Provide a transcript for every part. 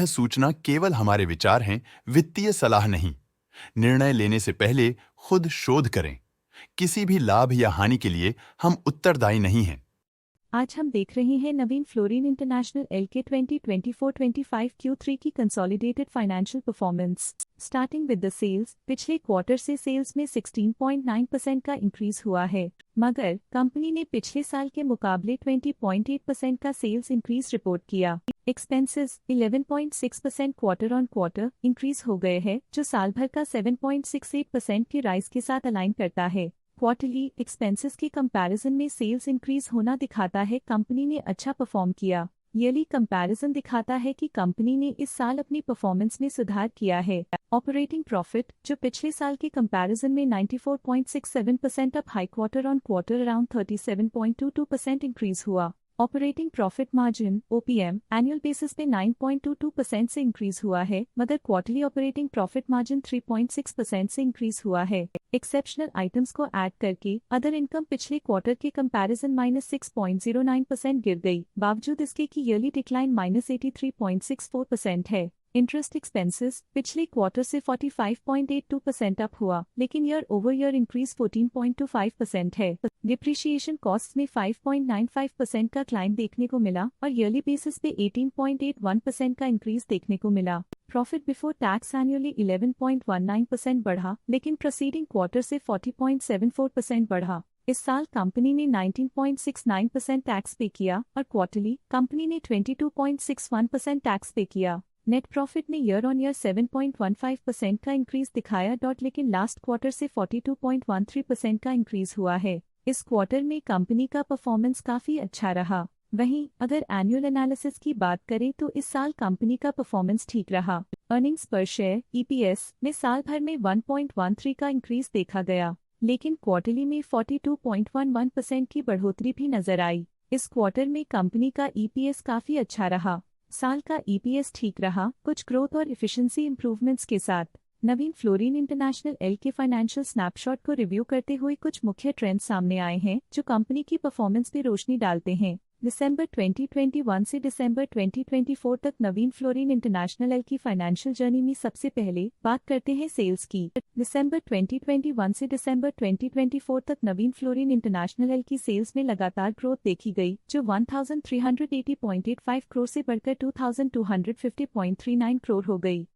सूचना केवल हमारे विचार हैं, वित्तीय सलाह नहीं। निर्णय लेने से पहले खुद शोध करें। किसी भी लाभ या हानि के लिए हम उत्तरदायी नहीं हैं। आज हम देख रहे हैं नवीन फ्लोरिन इंटरनेशनल एलके 2024-25 Q3 की consolidated financial performance. Starting with the sales, पिछले क्वार्टर से सेल्स में 16.9% का इंक्रीज हुआ है, मगर कंपनी ने पिछले साल के मुकाबले 20.8% का सेल्स इंक्रीज रिपोर्ट किया। Expenses 11.6% quarter on quarter increase हो गए हैं, जो साल भर का 7.68% की राइज के साथ अलाइन करता है। क्वार्टरली एक्सपेंसेस के कंपैरिजन में सेल्स इंक्रीज होना दिखाता है कंपनी ने अच्छा परफॉर्म किया। ईयरली कंपैरिजन दिखाता है कि कंपनी ने इस साल अपनी परफॉर्मेंस में सुधार किया है। ऑपरेटिंग प्रॉफिट, जो पिछले साल के कंपैरिजन में 94.67% up high quarter on quarter around 37.22% increase हुआ। Operating profit margin OPM annual basis पे 9.22% से इंक्रीज हुआ है, मगर क्वार्टरली ऑपरेटिंग प्रॉफिट मार्जिन 3.6% से इंक्रीज हुआ है। एक्सेप्शनल आइटम्स को ऐड करके अदर इनकम पिछले क्वार्टर के कंपैरिजन -6.09% गिर गई, बावजूद इसके कि ईयरली डिक्लाइन -83.64% है। इंटरेस्ट एक्सपेंसेस पिछले क्वार्टर से 45.82% अप हुआ, लेकिन ईयर ओवर ईयर इंक्रीज 14.25% है। डिप्रिशिएशन कॉस्ट में 5.95% का क्लाइम देखने को मिला और ईयरली बेसिस पे 18.81% का इंक्रीज देखने को मिला। प्रॉफिट बिफोर टैक्स एनुअली 11.19% बढ़ा, लेकिन प्रोसीडिंग क्वार्टर से 40.74% बढ़ा। इस साल कंपनी ने 19.69% टैक्स पे किया और क्वार्टरली कंपनी ने 22.61% टैक्स पे किया। नेट प्रॉफिट ने ईयर ऑन ईयर 7.15% का इंक्रीज दिखाया, लेकिन लास्ट क्वार्टर से 42.13% का इंक्रीज हुआ है। इस क्वार्टर में कंपनी का परफॉर्मेंस काफी अच्छा रहा। वहीं अगर एनुअल एनालिसिस की बात करें तो इस साल कंपनी का परफॉर्मेंस ठीक रहा। अर्निंग्स पर शेयर ईपीएस में साल भर में 1.13 का इंक्रीज देखा गया, लेकिन क्वार्टरली में 42.11% की बढ़ोतरी भी नजर आई। इस क्वार्टर में कंपनी का ईपीएस काफी अच्छा रहा। साल का ईपीएस ठीक रहा, कुछ ग्रोथ और एफिशिएंसी इंप्रूवमेंट्स के साथ। नवीन फ्लोरिन इंटरनेशनल एल के फाइनेंशियल स्नैपशॉट को रिव्यू करते हुए कुछ मुख्य ट्रेंड्स सामने आए हैं जो कंपनी की परफॉर्मेंस पर रोशनी डालते हैं। दिसंबर 2021 से दिसंबर 2024 तक नवीन फ्लोरिन इंटरनेशनल एल की फाइनेंशियल जर्नी में सबसे पहले बात करते हैं सेल्स की। दिसंबर 2021 से दिसंबर 2024 तक नवीन फ्लोरिन इंटरनेशनल एल की सेल्स में लगातार ग्रोथ देखी गई, जो 1380.85 करोड़ से बढ़कर 2250.39 करोड़ हो गई।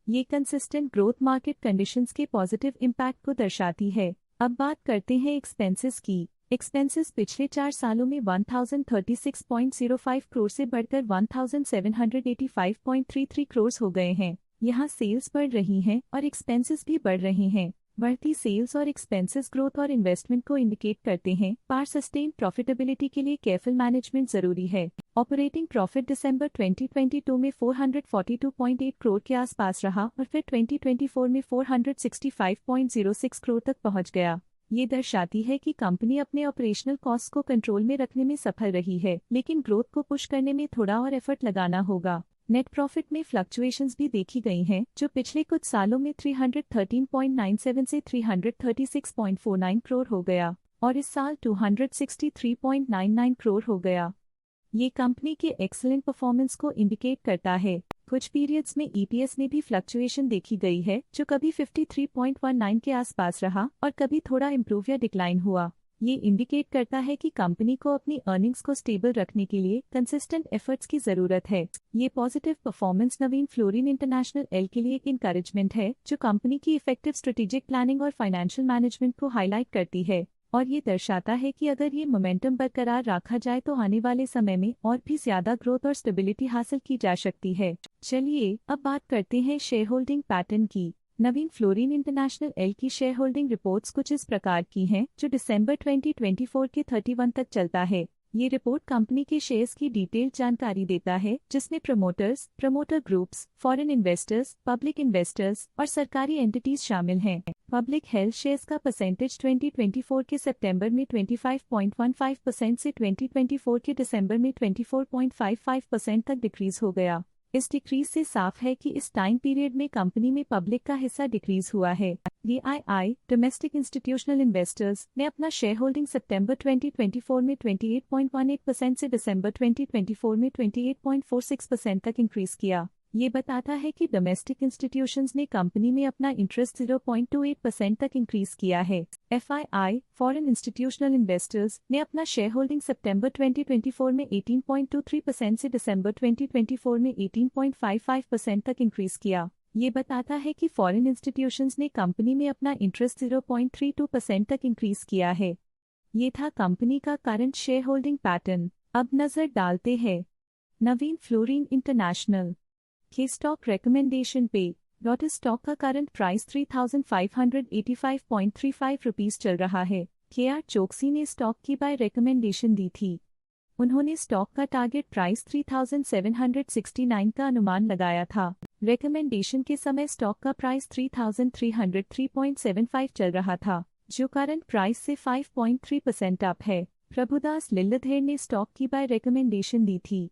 ये कंसिस्टेंट ग्रोथ मार्केट कंडीशंस के पॉजिटिव इम्पैक्ट को दर्शाती है। अब बात करते हैं एक्सपेंसेस की। एक्सपेंसेस पिछले 4 सालों में 1036.05 करोड़ से बढ़कर 1785.33 करोड़ हो गए हैं। यहाँ सेल्स बढ़ रही हैं और एक्सपेंसेस भी बढ़ रहे हैं। बढ़ती सेल्स और एक्सपेंसेस ग्रोथ और इन्वेस्टमेंट को इंडिकेट करते हैं, पर सस्टेन प्रॉफिटेबिलिटी के लिए केयरफुल मैनेजमेंट जरूरी है। ऑपरेटिंग प्रॉफिट दिसंबर 2022 में 442.8 करोड़ के आसपास रहा और फिर 2024 में 465.06 करोड़ तक पहुंच गया। ये दर्शाती है कि कंपनी अपने ऑपरेशनल कॉस्ट को कंट्रोल में रखने में सफल रही है, लेकिन ग्रोथ को पुश करने में थोड़ा और एफर्ट लगाना होगा। नेट प्रॉफिट में फ्लक्चुएशंस भी देखी गई हैं, जो पिछले कुछ सालों में 313.97 से 336.49 करोड़ हो गया और इस साल 263.99 करोड़ हो गया। ये कंपनी के एक्सीलेंट परफॉर्मेंस को इंडिकेट करता है। कुछ पीरियड्स में ईपीएस में भी फ्लक्चुएशन देखी गई है, जो कभी 53.19 के आसपास रहा और कभी थोड़ा इम्प्रूव या डिक्लाइन हुआ। ये इंडिकेट करता है कि कंपनी को अपनी अर्निंग्स को स्टेबल रखने के लिए कंसिस्टेंट एफर्ट्स की जरूरत है। ये पॉजिटिव परफॉर्मेंस नवीन फ्लोरिन इंटरनेशनल एल के लिए एक इंकरेजमेंट है, जो कंपनी की इफेक्टिव स्ट्रेटेजिक प्लानिंग और फाइनेंशियल मैनेजमेंट को हाईलाइट करती है और ये दर्शाता है कि अगर ये मोमेंटम बरकरार रखा जाए तो आने वाले समय में और भी ज्यादा ग्रोथ और स्टेबिलिटी हासिल की जा सकती है। चलिए अब बात करते हैं शेयर होल्डिंग पैटर्न की। नवीन फ्लोरिन इंटरनेशनल एल की शेयर होल्डिंग रिपोर्ट्स कुछ इस प्रकार की हैं, जो दिसंबर 2024 के 31 तक चलता है। ये रिपोर्ट कंपनी के शेयर्स की डिटेल्ड जानकारी देता है, जिसमें promoters, promoter groups, foreign investors, public investors और सरकारी एंटिटीज शामिल हैं। पब्लिक हेल्थ शेयर्स का परसेंटेज 2024 के सितंबर में 25.15% से 2024 के दिसंबर में 24.55% तक डिक्रीज हो गया। इस डिक्रीज से साफ है कि इस टाइम पीरियड में कंपनी में पब्लिक का हिस्सा डिक्रीज हुआ है। DII डोमेस्टिक इंस्टीट्यूशनल इन्वेस्टर्स ने अपना शेयर होल्डिंग सितंबर 2024 में 28.18% से दिसंबर 2024 में 28.46% तक इंक्रीज किया। ये बताता है कि डोमेस्टिक इंस्टीट्यूशंस ने कंपनी में अपना इंटरेस्ट 0.28% तक इंक्रीज किया है। FII फॉरेन इंस्टीट्यूशनल इन्वेस्टर्स ने अपना शेयर होल्डिंग सितंबर 2024 में 18.23% से दिसंबर 2024 में 18.55% तक इंक्रीज किया। ये बताता है कि फॉरेन इंस्टीट्यूशंस ने कंपनी में अपना इंटरेस्ट 0.32% तक इंक्रीज किया है। ये था कंपनी का करंट शेयर होल्डिंग पैटर्न। अब नजर डालते हैं नवीन फ्लोरीन इंटरनेशनल के स्टॉक रिकमेंडेशन पे। डॉट स्टॉक का करंट प्राइस 3,585.35 रुपीस चल रहा है। KR चोकसी ने स्टॉक की बाय रिकमेंडेशन दी थी। उन्होंने स्टॉक का टारगेट प्राइस 3,769 का अनुमान लगाया था। रिकमेंडेशन के समय स्टॉक का प्राइस 3,303.75 चल रहा था, जो करंट प्राइस से 5.3% अप है। प्रभुदास लिल्लाधर ने स्टॉक की बाय रिकमेंडेशन दी थी।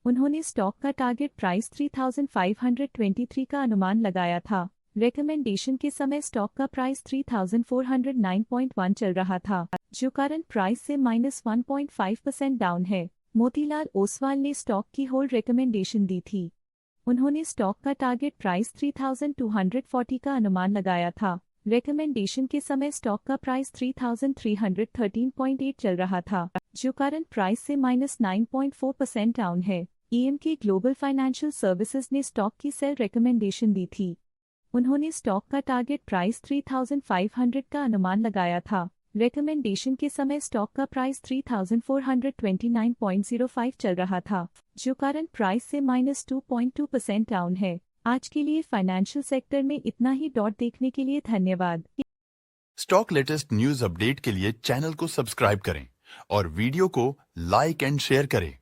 उन्होंने स्टॉक का टारगेट प्राइस 3,523 का अनुमान लगाया था। रिकमेंडेशन के समय स्टॉक का प्राइस 3,409.1 चल रहा था, जो करंट प्राइस से -1.5% डाउन है। मोतीलाल ओसवाल ने स्टॉक की होल्ड रिकमेंडेशन दी थी। उन्होंने स्टॉक का टारगेट प्राइस 3,240 का अनुमान लगाया था। रिकमेंडेशन के समय स्टॉक का प्राइस 3,313.8 चल रहा था, जो करंट प्राइस से -9.4% डाउन है। EMK ग्लोबल फाइनेंशियल सर्विसेज ने स्टॉक की सेल रिकमेंडेशन दी थी। उन्होंने स्टॉक का टारगेट प्राइस 3,500 का अनुमान लगाया था। रिकमेंडेशन के समय स्टॉक का प्राइस 3,429.05 चल रहा था, जो करंट प्राइस से -2.2% डाउन है। आज के लिए फाइनेंशियल सेक्टर में इतना ही। देखने के लिए धन्यवाद। स्टॉक लेटेस्ट न्यूज अपडेट के लिए चैनल को सब्सक्राइब करें और वीडियो को लाइक एंड शेयर करें।